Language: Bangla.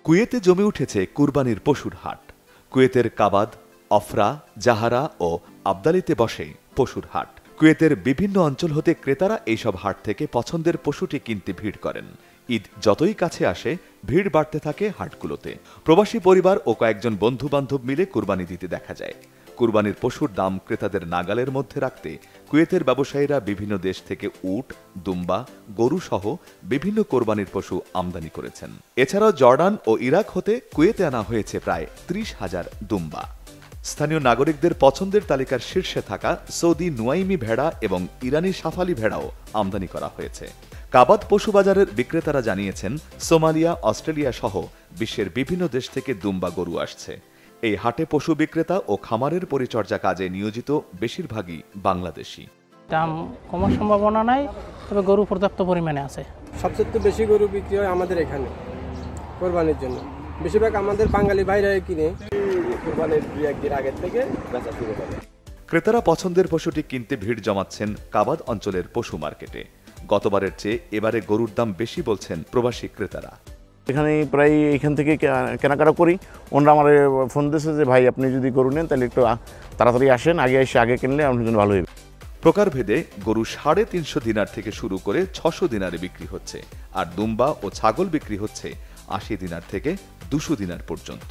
কুয়েতে জমে উঠেছে কুরবানির পশুর হাট। কুয়েতের কাবাদ, অফরা, জাহারা ও আবদালিতে বসে পশুর হাট। কুয়েতের বিভিন্ন অঞ্চল হতে ক্রেতারা এইসব হাট থেকে পছন্দের পশুটি কিনতে ভিড় করেন। ঈদ যতই কাছে আসে ভিড় বাড়তে থাকে হাটগুলোতে। প্রবাসী পরিবার ও কয়েকজন বন্ধু বান্ধব মিলে কুরবানি দিতে দেখা যায়। কুরবানির পশুর দাম ক্রেতাদের নাগালের মধ্যে রাখতে কুয়েতের ব্যবসায়ীরা বিভিন্ন দেশ থেকে উট, দুম্বা, গরু সহ বিভিন্ন কোরবানির পশু আমদানি করেছেন। এছাড়াও জর্ডান ও ইরাক হতে কুয়েতে আনা হয়েছে প্রায় ৩০,০০০ দুম্বা। স্থানীয় নাগরিকদের পছন্দের তালিকার শীর্ষে থাকা সৌদি নুয়াইমি ভেড়া এবং ইরানি সাফালি ভেড়াও আমদানি করা হয়েছে। কাবাদ পশু বাজারের বিক্রেতারা জানিয়েছেন, সোমালিয়া, অস্ট্রেলিয়া সহ বিশ্বের বিভিন্ন দেশ থেকে দুম্বা গরু আসছে। এই হাটে পশু বিক্রেতা ও খামারের পরিচর্যা কাজে নিয়োজিত বেশিরভাগই বাংলাদেশি। দাম কমার সম্ভাবনা নাই, তবে গরু পর্যাপ্ত পরিমাণে আছে। সবচেয়ে বেশি গরু বিক্রি হয় আমাদের এখানে কোরবানির জন্য। বেশিরভাগ আমাদের বাঙালি ভাইরাই কিনে। কোরবানির 2-1 দিন আগের থেকে বেচা শুরু করে। ক্রেতারা পছন্দের পশুটি কিনতে ভিড় জমাচ্ছেন কাবাদ অঞ্চলের পশু মার্কেটে। গতবারের চেয়ে এবারে গরুর দাম বেশি বলছেন প্রবাসী ক্রেতারা। এখানে প্রায় এখান থেকে কেনাকাটা করি। ওনারা আমার ফোন দিয়েছে যে ভাই আপনি যদি গরু নেন তাহলে একটু তাড়াতাড়ি আসেন, আগে কিনলে আপনার জন্য ভালো হবে। প্রকারভেদে গরু 350 দিনার থেকে শুরু করে 600 দিনারে বিক্রি হচ্ছে, আর দুম্বা ও ছাগল বিক্রি হচ্ছে 80 দিনার থেকে 200 দিনার পর্যন্ত।